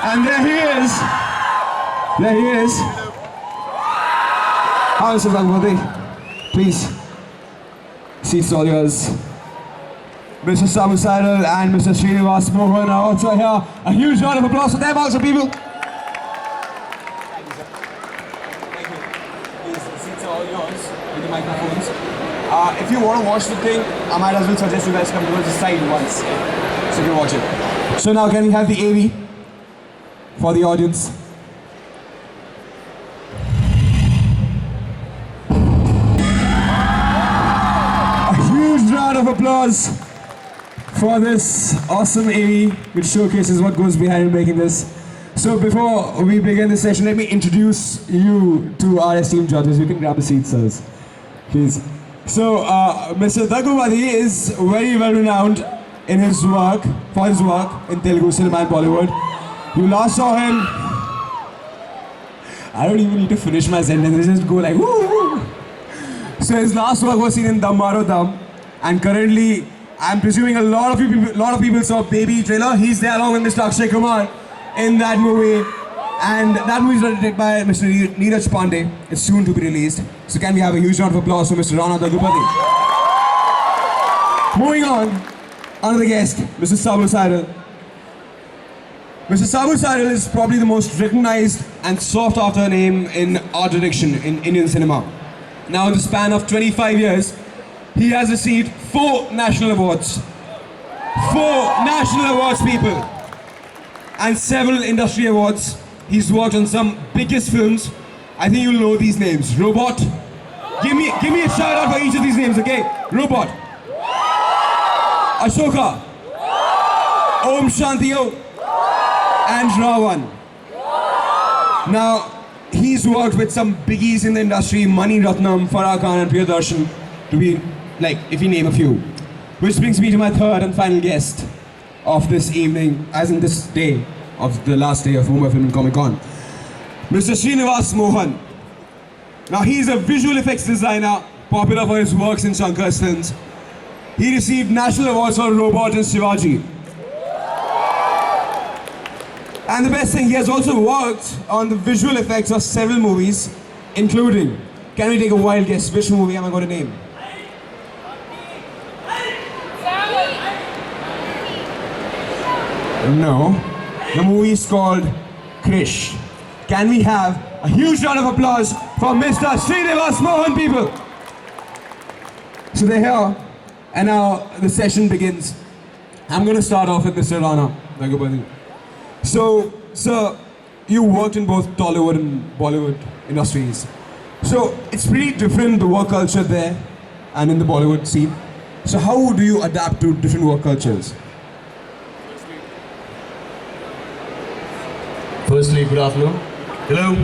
And there he is. There he is. Hi, Mr. Daggubati. Please. Seats all yours. Mr. Sabu Cyril and Mr. Srinivas Mohan are also here. A huge round of applause for them also, people. Seats are all yours with the microphones. If you want to watch the thing, I might as well suggest you guys come towards the side once, so you can watch it. So now can we have the AV for the audience? A huge round of applause for this awesome AV, which showcases what goes behind making this. So before we begin this session, let me introduce you to our esteemed judges. You can grab a seat, sirs, please. So, Mr. Daggubati is very well renowned in his work, in Telugu cinema and Bollywood. You last saw him. I don't even need to finish my sentence, just go like woo. So his last work was seen in Dam Maro Dam, and currently, I'm presuming a lot of people saw Baby trailer. He's there along with Mr. Akshay Kumar in that movie. And that movie is directed by Mr. Neeraj Pandey. It's soon to be released. So can we have a huge round of applause for Mr. Rana Daggubati? Moving on, another guest, Mr. Sabu Cyril. Mr. Sabu Cyril is probably the most recognized and sought after name in art direction in Indian cinema. Now in the span of 25 years, he has received 4 national awards. 4 national awards, people. And several industry awards. He's worked on some biggest films. I think you'll know these names. Robot. Give me a shout out for each of these names, okay? Robot. Ashoka. Om Shanti Om. And Ravan. Now, he's worked with some biggies in the industry, Mani Ratnam, Farah Khan and Priyadarshan, to be like, if you name a few. Which brings me to my third and final guest of this evening, as in this day, of the last day of Mumbai Film and Comic Con. Mr. Srinivas Mohan. Now he's a visual effects designer, popular for his works in Shankar's films. He received national awards for Robot and Shivaji. And the best thing, he has also worked on the visual effects of several movies, including, can we take a wild guess, which movie am I going to name? No. The movie is called Krish. Can we have a huge round of applause for Mr. Srinivas Mohan, people? So they're here, and now the session begins. I'm going to start off with Mr. Rana Daggubati. So, sir, you worked in both Tollywood and Bollywood industries. So it's pretty different, the work culture there and in the Bollywood scene. So how do you adapt to different work cultures? Firstly, good afternoon. Hello.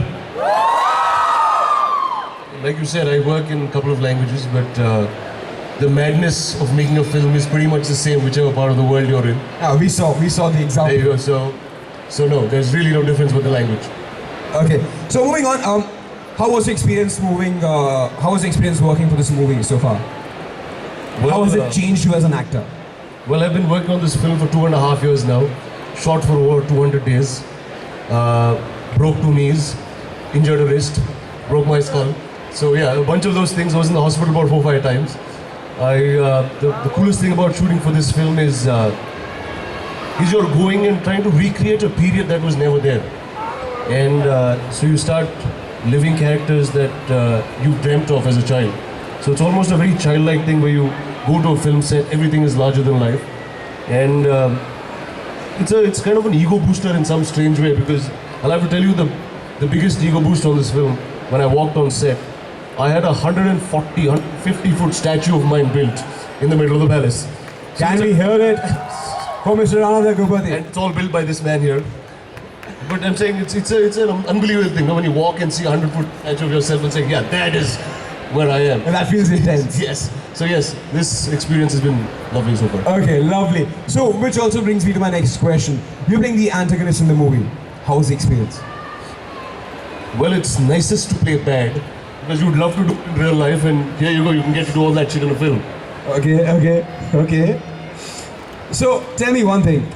Like you said, I work in a couple of languages, but the madness of making a film is pretty much the same, whichever part of the world you're in. We saw the example. There you go. So no, there's really no difference with the language. Okay. So moving on, how was the experience working for this movie so far? Well, how has it changed you as an actor? Well, I've been working on this film for 2.5 years now. Shot for over 200 days. Broke 2 knees, injured a wrist, broke my skull. So yeah, a bunch of those things. I was in the hospital about 4 or 5 times. The coolest thing about shooting for this film is you're going and trying to recreate a period that was never there. And so you start living characters that you dreamt of as a child. So it's almost a very childlike thing where you go to a film set, everything is larger than life. And it's kind of an ego booster in some strange way, because I'll have to tell you the biggest ego boost on this film, when I walked on set, I had a 150 foot statue of mine built in the middle of the palace. So Can we hear it from Mr. Rana Daggubati? And it's all built by this man here. But I'm saying it's an unbelievable thing. When you walk and see a 100-foot statue of yourself and say, yeah, that is where I am. And that feels intense. Yes. So yes, this experience has been lovely so far. Okay, lovely. So, which also brings me to my next question. You're playing the antagonist in the movie. How was the experience? Well, it's nicest to play bad, because you would love to do it in real life, and here you go, you can get to do all that shit in a film. Okay. So tell me one thing.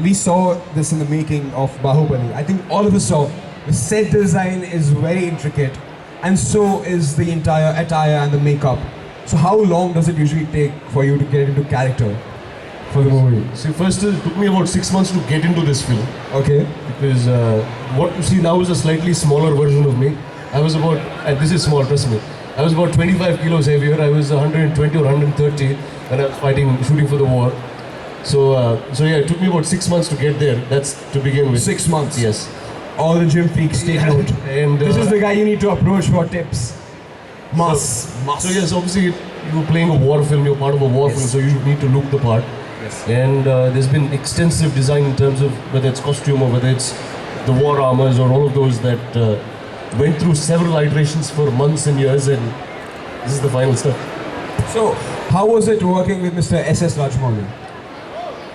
We saw this in the making of Baahubali. I think all of us saw the set design is very intricate, and so is the entire attire and the makeup. So how long does it usually take for you to get into character for the movie? See, first it took me about 6 months to get into this film. Okay. Because what you see now is a slightly smaller version of me. I was about, and this is small, trust me. I was about 25 kilos heavier. I was 120 or 130 when I was shooting for the war. So yeah, it took me about 6 months to get there. That's to begin with. 6 months? Yes. All the gym freaks take note. And this is the guy you need to approach for tips. Must. So yes, obviously you're playing a war film, you're part of a war film, so you need to look the part. Yes. And there's been extensive design in terms of whether it's costume or whether it's the war armors or all of those that went through several iterations for months and years, and this is the final stuff. So, how was it working with Mr. S.S. Rajmouli?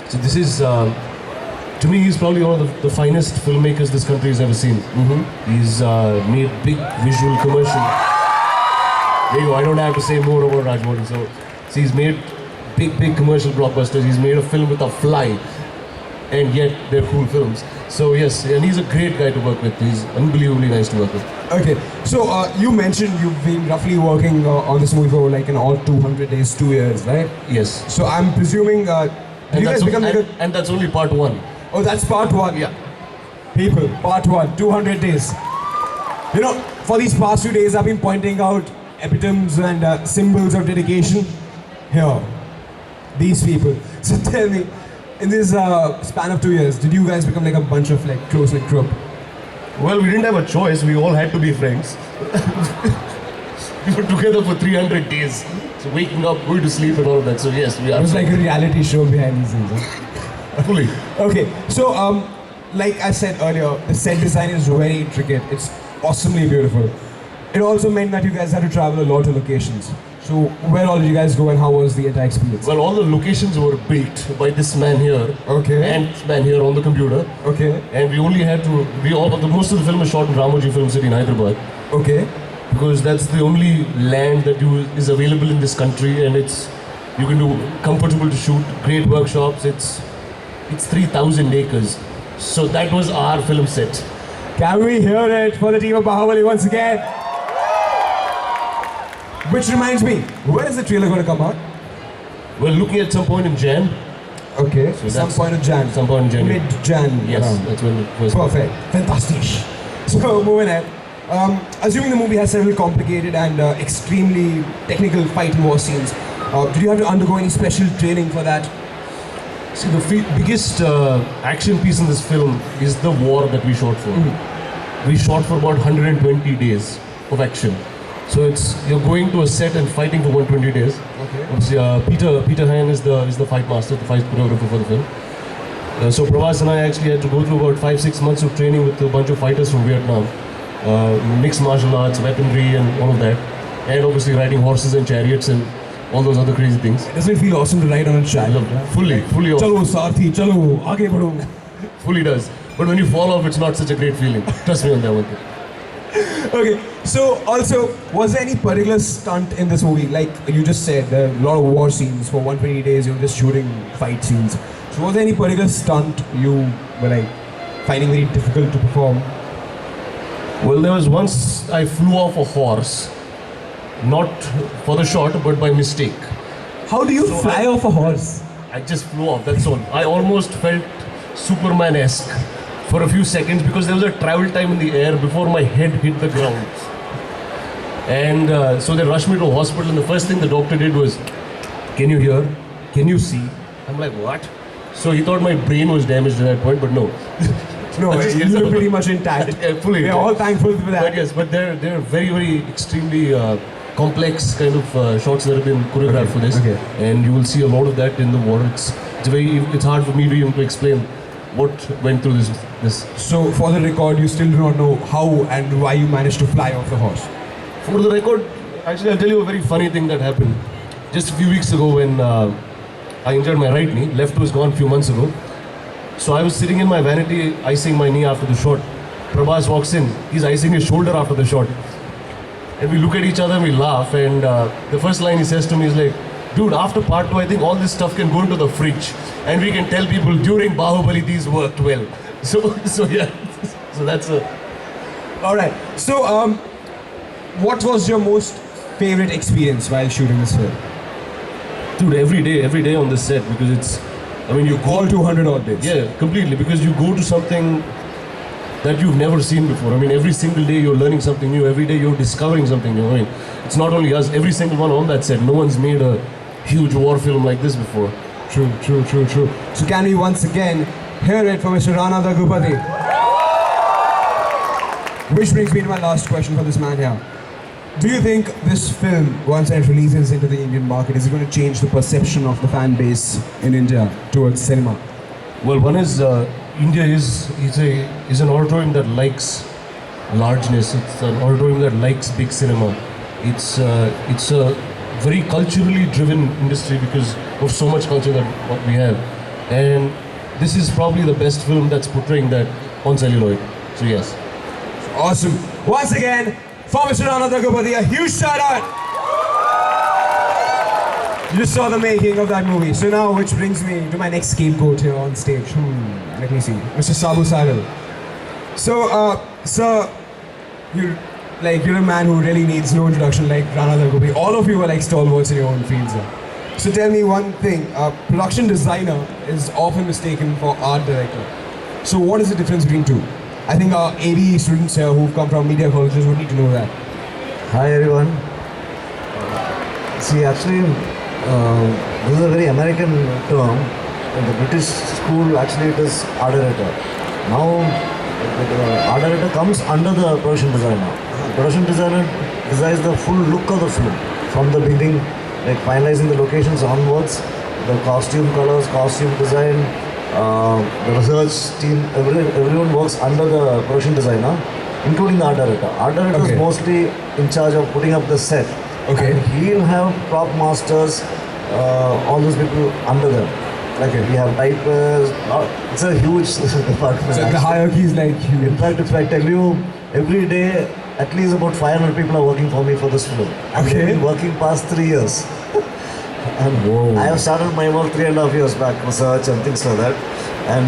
So this is, to me, he's probably one of the finest filmmakers this country has ever seen. He's made big visual commercial. There you go, I don't have to say more about Rajmouli. So he's made big commercial blockbusters. He's made a film with a fly, and yet they're cool films. So yes, and he's a great guy to work with. He's unbelievably nice to work with. Okay, so you mentioned you've been roughly working on this movie for like in all 200 days, 2 years, right? Yes. So I'm presuming And that's only part one. Oh, that's part one. Yeah. People, part one, 200 days. You know, for these past few days, I've been pointing out epitomes and symbols of dedication. Here, these people. So tell me, in this span of 2 years, did you guys become like a bunch of like close-knit group? Well, we didn't have a choice. We all had to be friends. We were together for 300 days. So waking up, going to sleep and all of that. So yes, we are. It was like a reality show behind the scenes. Huh? Fully. Okay, so like I said earlier, the set design is very intricate. It's awesomely beautiful. It also meant that you guys had to travel a lot of locations. So where all did you guys go and how was the entire experience? Well, all the locations were built by this man here. Okay. And this man here on the computer. Okay. And we only had to, most of the film is shot in Ramoji Film City in Hyderabad. Okay. Because that's the only land that is available in this country, and you can do comfortable to shoot, great workshops. It's 3,000 acres. So that was our film set. Can we hear it for the team of Baahubali once again? Which reminds me, when is the trailer going to come out? We're looking at some point in Jan. Okay, so some point of Jan. Some point in January. Mid-Jan. Yes, around. that's when it was. Perfect. Fantastic. So moving ahead. Assuming the movie has several complicated and extremely technical fight and war scenes, did you have to undergo any special training for that? See, the biggest action piece in this film is the war that we shot for. We shot for about 120 days of action. So you're going to a set and fighting for 120 days. Okay. Obviously, Peter Han is the fight master, the fight choreographer for the film. So Prabhas and I actually had to go through about 5-6 months of training with a bunch of fighters from Vietnam. Mixed martial arts, weaponry and all of that. And obviously riding horses and chariots and all those other crazy things. Doesn't it feel awesome to ride on a chariot? Fully awesome. Chalo, Sarthi, chalo, aage badho. Fully does. But when you fall off, it's not such a great feeling. Trust me on that one thing. Okay, so also, was there any particular stunt in this movie? Like you just said, there are a lot of war scenes for 120 days, you're just shooting fight scenes. So was there any particular stunt you were like finding very difficult to perform? Well, there was once I flew off a horse, not for the shot, but by mistake. How do you fly off a horse? I just flew off, that's all. I almost felt Superman-esque for a few seconds because there was a travel time in the air before my head hit the ground. And so they rushed me to a hospital, and the first thing the doctor did was, "Can you hear? Can you see?" I'm like, "What?" So he thought my brain was damaged at that point, but no. No, you're pretty much intact. Fully We're intact. all thankful for that. But yes, but they're very extremely complex kind of shots that have been choreographed for this, and you will see a lot of that in the war. It's hard for me to even explain what went through this. So for the record, you still do not know how and why you managed to fly off the horse. For the record, actually, I'll tell you a very funny thing that happened. Just a few weeks ago when I injured my right knee, left was gone a few months ago. So I was sitting in my vanity, icing my knee after the shot. Prabhas walks in, he's icing his shoulder after the shot. And we look at each other and we laugh, and the first line he says to me is like, dude, after part 2, I think all this stuff can go into the fridge and we can tell people during Baahubali these worked well. So yeah, so that's a... Alright, so what was your most favorite experience while shooting this film? Dude, every day on the set, because it's, I mean, you go All 200 odd days. Yeah, completely, because you go to something that you've never seen before. I mean, every single day you're learning something new. Every day you're discovering something new. I mean, it's not only us. Every single one on that set. No one's made a huge war film like this before. True. So can we once again hear it from Mr. Rana Daggubati? Which brings me to my last question for this man here. Do you think this film, once it releases into the Indian market, is it going to change the perception of the fan base in India towards cinema? Well, one is India is an auditorium that likes largeness. It's an auditorium that likes big cinema. It's a very culturally driven industry because of so much culture that what we have, and this is probably the best film that's portraying that on celluloid. So yes. Awesome. Once again, for Mr. Rana Daggubati, a huge shout out. You just saw the making of that movie. So now, which brings me to my next scapegoat here on stage. Let me see. Mr. Sabu Cyril. So, sir, you're a man who really needs no introduction like Rana Daggubati. All of you are like stalwarts in your own fields. So tell me one thing. Production designer is often mistaken for art director. So what is the difference between two? I think our AV students here who've come from media colleges would need to know that. Hi everyone. See, actually, this is a very American term. In the British school, actually, it is art director. Now, art director comes under the production designer. Production designer designs the full look of the film from the beginning, like finalizing the locations onwards, the costume colors, costume design, the research team. Everyone works under the production designer, including the art director. Art director is mostly in charge of putting up the set. Okay. And he'll have prop masters, all those people under them. Like we have typers. It's a huge department. So the hierarchy is like huge. In fact, if I tell you, every day at least about 500 people are working for me for this film. And they've been working past 3 years. And I have started my work 3.5 years back, research and things like that. And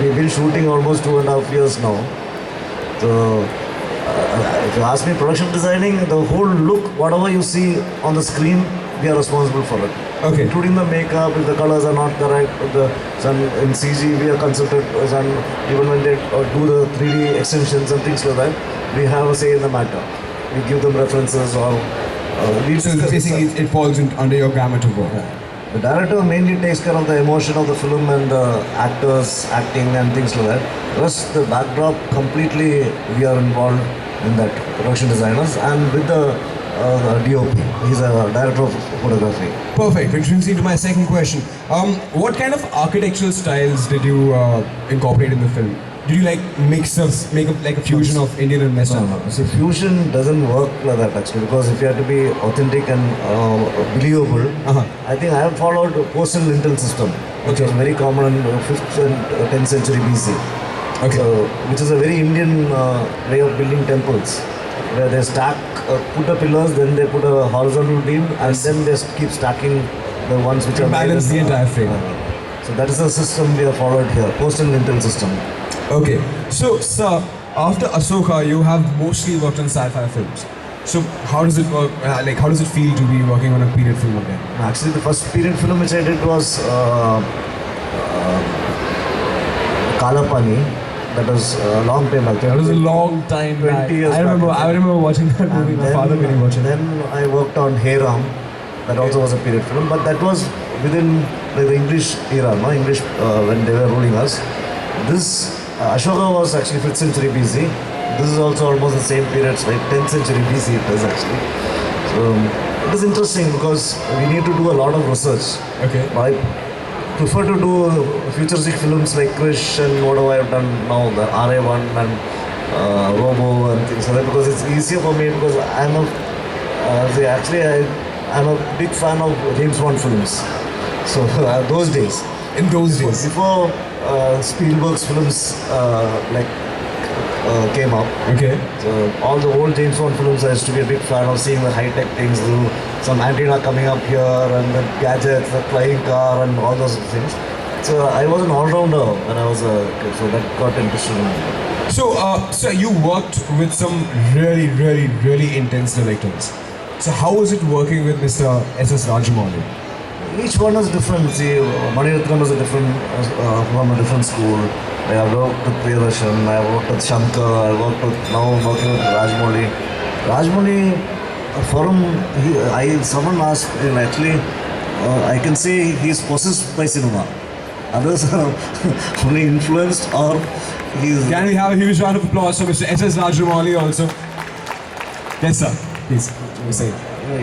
we've been shooting almost 2.5 years now. So if you ask me production designing, the whole look, whatever you see on the screen, we are responsible for it. Okay. Including the makeup, if the colors are not correct, in CG we are consulted, and even when they do the 3D extensions and things like that, we have a say in the matter. We give them references or so basically it falls under your gamut of work. The director mainly takes care of the emotion of the film and the actors acting and things like that. Plus the backdrop completely we are involved in that, production designers, and with the DOP. He's a director of photography. Perfect. Which brings me to my second question. What kind of architectural styles did you incorporate in the film? Did you like make a fusion of Indian and Western? No. So fusion doesn't work like that actually, because if you have to be authentic and believable, I think I have followed postal lintel system, which was very common in 5th and 10th century BC. Okay. So, which is a very Indian way of building temples, where they stack, put the pillars, then they put a horizontal beam, and then they keep stacking the ones which are balance the entire frame. So that is the system we have followed here, postal lintel system. Okay, so sir, after Ashoka, you have mostly worked on sci-fi films. So how does it work? How does it feel to be working on a period film again? Actually, the first period film which I did was Kalapani. That was a long time back. That was a long time 20 back. years I remember watching that movie. My father made me watch it. Then I worked on Hey Ram. That also was a period film, but that was within the English era, no? English when they were ruling us. This Ashoka was actually 5th century BC. This is also almost the same period, like 10th century BC it is actually. So it is interesting because we need to do a lot of research. Okay. I prefer to do futuristic films like Krish and whatever I have done now, the RA1 and Robo and things like that, because it's easier for me because I'm a big fan of James Bond films. So those days. In those days. Before Spielberg's films came up. Okay. So all the old James Bond films, I used to be a big fan of seeing the high-tech things, the some antenna coming up here and the gadgets, the flying car and all those things. So I was an all-rounder when I was a kid, so that got interested in me. So, sir, you worked with some really intense directors. So how was it working with Mr. S.S. Rajamouli? Each one is different. See, Mani Ratnam is a different, from a different school. I have worked with Priyadarshan, I have worked with Shankar, I worked with, now I'm working with Rajamouli. Rajamouli, for him, someone asked him actually, I can say he's possessed by cinema. Others are only influenced or he's... Can we have a huge round of applause for Mr. S.S. Rajamouli also? Yes, sir. Please, say it.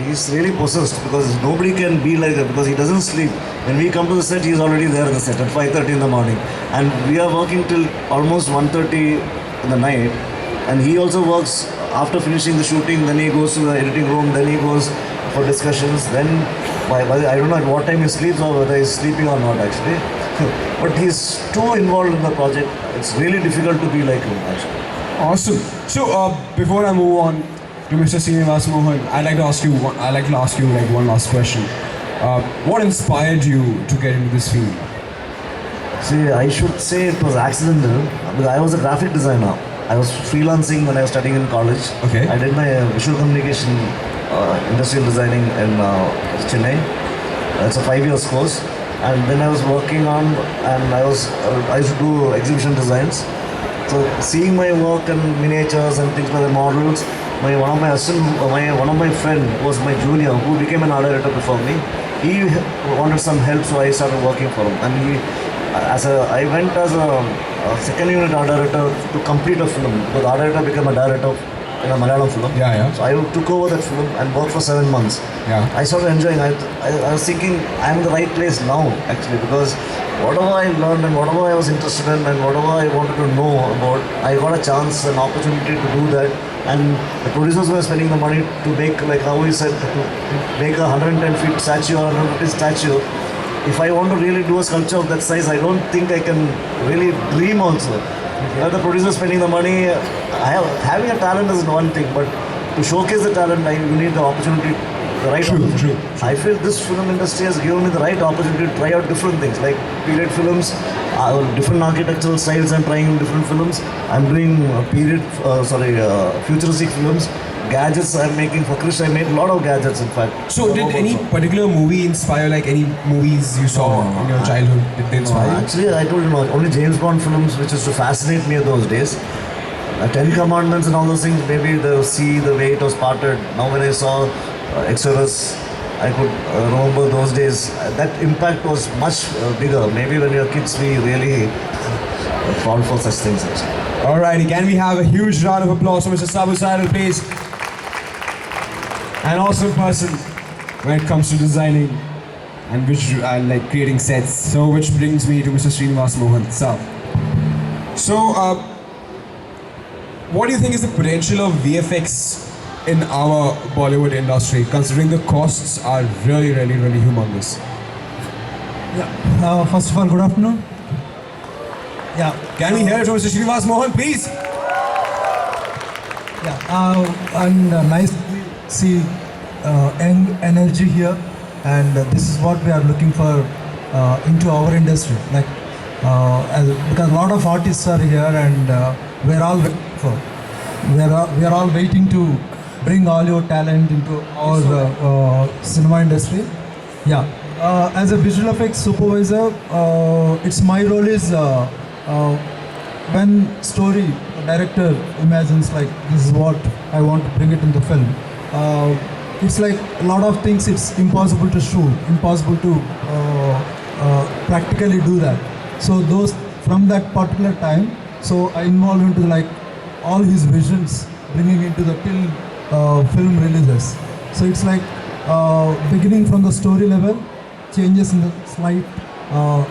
He's really possessed because nobody can be like that because he doesn't sleep. When we come to the set, he's already there at the set at 5:30 in the morning. And we are working till almost 1:30 in the night. And he also works after finishing the shooting, then he goes to the editing room, then he goes for discussions. Then, I don't know at what time he sleeps or whether he's sleeping or not actually. But he's too involved in the project. It's really difficult to be like him actually. Awesome. So, before I move on to Mr. Srinivas Mohan, I'd like to ask you like one last question. What inspired you to get into this field? See, I should say it was accidental because I was a graphic designer. I was freelancing when I was studying in college. Okay. I did my visual communication, industrial designing in Chennai. It's a 5 years course. And then I was working on, and I used to do exhibition designs. So seeing my work and miniatures and things by the models, one of my friend was my junior who became an art director before me. He wanted some help, so I started working for him. And I went as a second unit art director to complete a film. Because art director became a director in a Malayalam film. Yeah. So I took over that film and worked for 7 months. Yeah. I started enjoying. I was thinking I'm in the right place now actually because whatever I learned and whatever I was interested in and whatever I wanted to know about, I got a chance, an opportunity to do that. And the producers were spending the money to make, like how he said, to make a 110 feet statue or 100 feet statue. If I want to really do a sculpture of that size, I don't think I can really dream also. The producers spending the money, having a talent is one thing, but to showcase the talent, you need the opportunity, the right opportunity. True. I feel this film industry has given me the right opportunity to try out different things, like period films, different architectural styles I'm trying in different films. I'm doing futuristic films. Gadgets I'm making for Krish. I made a lot of gadgets in fact. So did any particular movie inspire like any movies you saw in your childhood? Did they inspire you? Actually, I told you only James Bond films which used to fascinate me those days. Ten Commandments and all those things, maybe the sea, the way it was parted. Now when I saw Exodus, I could remember those days. That impact was much bigger. Maybe when you're kids, we really fall for such things. Alrighty, can we have a huge round of applause for Mr. Sabu Cyril, please? An awesome person when it comes to designing and like creating sets. So, which brings me to Mr. Srinivas Mohan. So, what do you think is the potential of VFX in our Bollywood industry, considering the costs are really humongous? Yeah. First of all, good afternoon. Yeah. Can we hear it from Mr. Srinivas Mohan, please? Yeah. And nice to see young energy here, and this is what we are looking for into our industry. Like, because a lot of artists are here, and we are all waiting to bring all your talent into our cinema industry. Yeah. As a visual effects supervisor, it's my role is when the director imagines like this is what I want to bring it in the film. It's like a lot of things it's impossible to shoot, impossible to practically do that. So those from that particular time, so I involve into like all his visions, bringing into the film releases. So it's like beginning from the story level, changes in the slight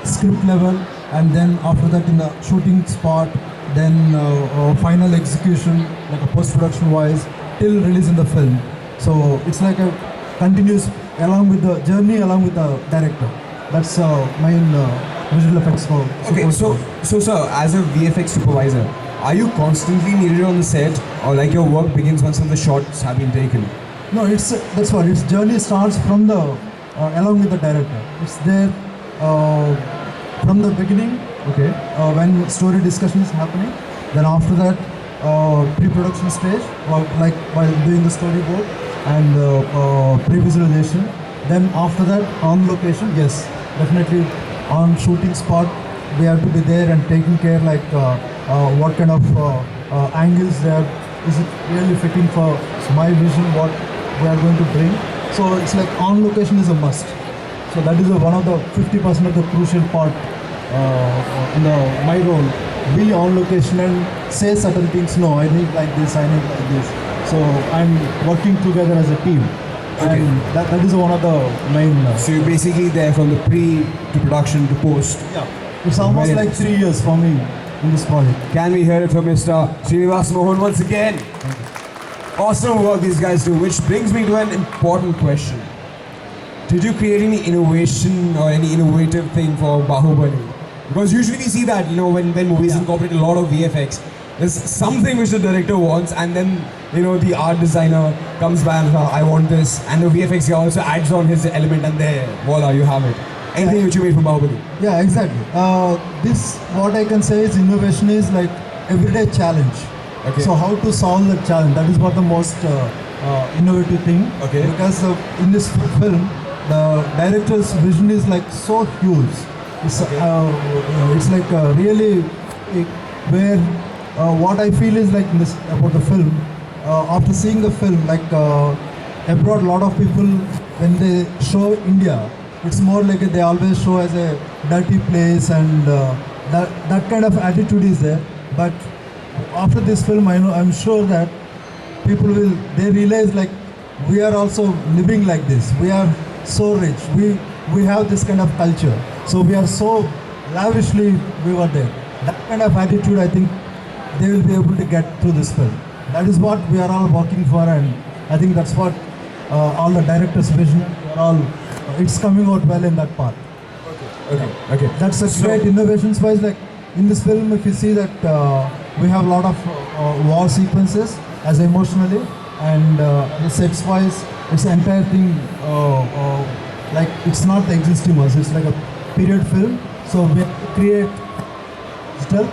script level, and then after that in the shooting spot, then final execution, like a post-production wise, till release in the film. So it's like a continuous along with the journey along with the director. That's main visual effects for. Okay, so sir, as a VFX supervisor, are you constantly needed on the set, or like your work begins once all the shots have been taken? No, that's what its journey starts from the along with the director. It's there from the beginning. Okay, when story discussion is happening, then after that pre-production stage, while doing the storyboard and pre-visualization. Then after that on location, yes, definitely on shooting spot we have to be there and taking care what kind of angles there is it really fitting for my vision, what we are going to bring. So it's like on location is a must. So that is one of the 50% of the crucial part in my role. Be on location and say certain things. No, I need like this, I need like this. So I'm working together as a team. Okay. And that is one of the main. So you're basically there from the pre to production to post. Yeah, it's almost Very like nice. 3 years for me in this project. Can we hear it from Mr. Srinivas Mohan once again? Awesome work these guys do, which brings me to an important question. Did you create any innovation or any innovative thing for Baahubali? Because usually we see that, when movies incorporate a lot of VFX, there's something which the director wants, and then, the art designer comes back and I want this, and the VFX guy also adds on his element, and there, voila, you have it. Anything which you made from Baahubali? Yeah, exactly. This, what I can say is innovation is like everyday challenge. Okay. So how to solve the challenge, that is what the most innovative thing. Okay. Because in this film, the director's vision is like so huge. It's like really where what I feel is like this about the film. After seeing the film, abroad, a lot of people when they show India, it's more like they always show as a dirty place, and that kind of attitude is there. But after this film, I'm sure that people they realize like we are also living like this. We are so rich. We have this kind of culture. So we are so lavishly we were there. That kind of attitude, I think they will be able to get through this film. That is what we are all working for, and I think that's what all the directors' vision. It's coming out well in that part. Okay. That's a great innovations wise. Like in this film, if you see that we have a lot of war sequences as emotionally, and the sets wise, it's the entire thing. Like it's not the existing ones. It's like a period film. So we create digital.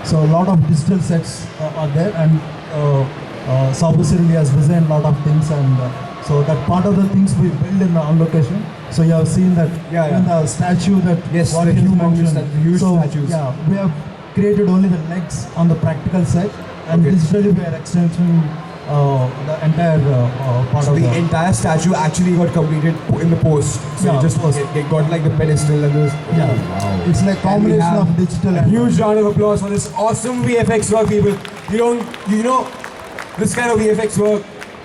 So a lot of digital sets are there, and Sabu Cyril has designed a lot of things, and so that part of the things we build on location. So you have seen that in the statue that the huge statues. Yeah, we have created only the legs on the practical set, and digitally we are extending the entire part So of the entire statue actually got completed in the post. So Yeah, you just it got like the pedestal and this. Yeah, it's like And we combination have of digital a and huge round of applause for this awesome VFX work, people. This kind of VFX work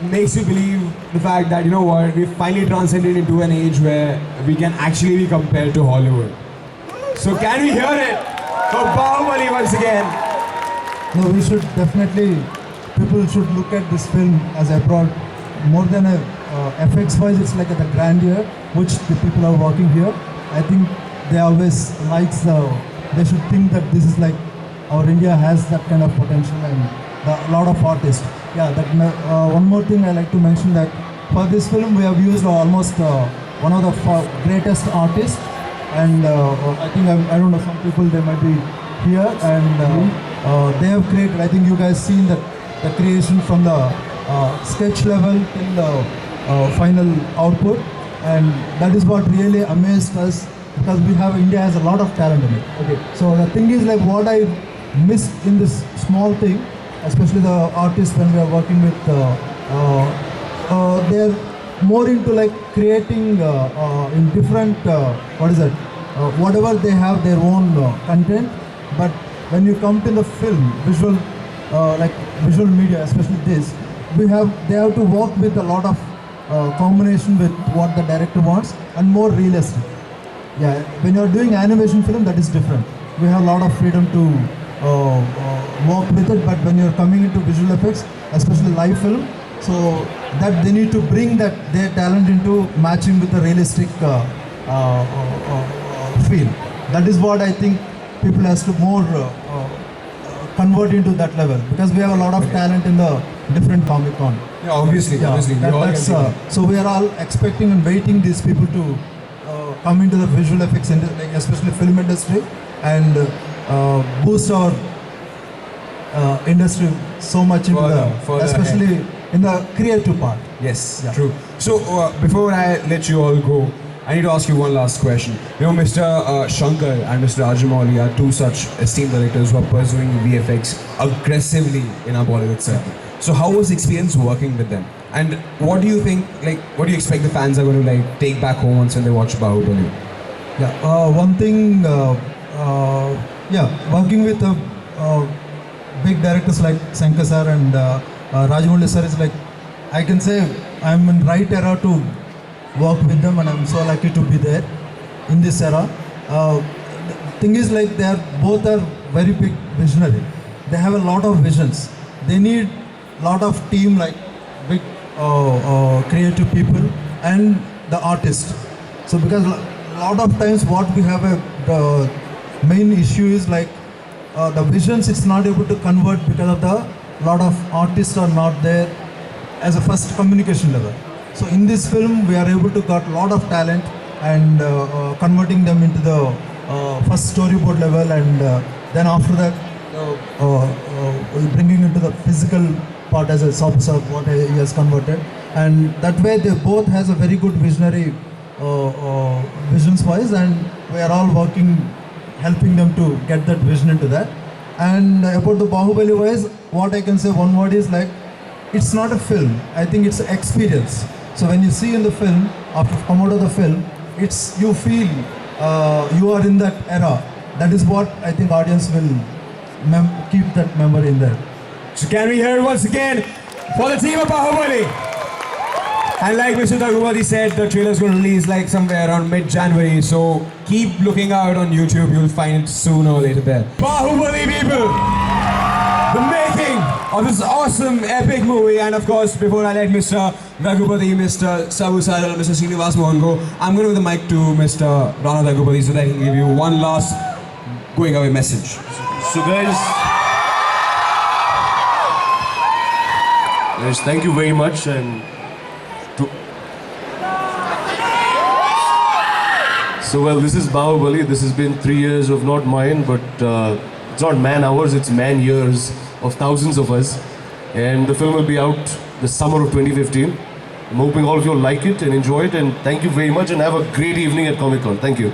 makes you believe the fact that, we've finally transcended into an age where we can actually be compared to Hollywood. So can we hear it for Baahubali once again? No, we should definitely, people should look at this film as abroad. More than a FX wise, it's like the grandeur which the people are working here. I think they always they should think that this is like our India has that kind of potential, and a lot of artists. Yeah, one more thing I like to mention, that for this film we have used almost one of the greatest artists, and I think I don't know, some people they might be here, and they have created, I think you guys seen that the creation from the sketch level till the final output, and that is what really amazed us, because India has a lot of talent in it. Okay, so the thing is like what I missed in this small thing, especially the artists when we are working with, they're more into like creating in different, whatever they have their own content, but when you come to the film, visual media, especially this, they have to work with a lot of combination with what the director wants and more realistic. Yeah, when you're doing animation film, that is different. We have a lot of freedom to work with it, but when you're coming into visual effects, especially live film, so that they need to bring their talent into matching with the realistic feel. That is what I think people has to more convert into that level, because we have a lot of talent in the different Comic Con. Yeah, obviously, Yeah, obviously. We all that's, can so we are all expecting and waiting these people to come into the visual effects industry, like especially film industry, and boost our industry so much into Further especially in the creative part. Yes, Yeah. true. So before I let you all go, I need to ask you one last question. You know, Mr. Shankar and Mr. Rajamouli are two such esteemed directors who are pursuing VFX aggressively in our Bollywood circuit. So how was the experience working with them? And what do you think, like, what do you expect the fans are going to like take back home once when they watch Baahubali? Yeah, one thing, working with big directors like Shankar sir and Rajamouli sir is like, I can say I'm in right era to work with them, and I'm so lucky to be there in this era. The thing is like they are both are very big visionary. They have a lot of visions. They need lot of team like big creative people and the artist. So because lot of times what we have the main issue is like the visions it's not able to convert because of the lot of artists are not there as a first communication level. So in this film we are able to got lot of talent and converting them into the first storyboard level, and then after that bringing into the physical part as a Sabu Cyril what he has converted, and that way they both has a very good visionary visions wise, and we are all working helping them to get that vision into that. And about the Baahubali wise, what I can say one word is like it's not a film, I think it's an experience. So when you see in the film, after come out of the film, it's you feel you are in that era. That is what I think audience will keep that memory in there. So can we hear it once again for the team of Baahubali? And like Mr. Daggubati said, the trailer is going to release like somewhere around mid-January. So keep looking out on YouTube. You'll find it sooner or later there. Baahubali people! The making of this awesome epic movie. And of course, before I let Mr. Daggubati, Mr. Sabu Cyril, Mr. Srinivas Mohan go, I'm going to give the mic to Mr. Rana Daggubati so that he can give you one last going away message. So guys, thank you very much, and so well, this is Baahubali. This has been 3 years of not mine, but it's not man hours, it's man years of thousands of us. And the film will be out the summer of 2015. I'm hoping all of you will like it and enjoy it, and thank you very much and have a great evening at Comic Con. Thank you.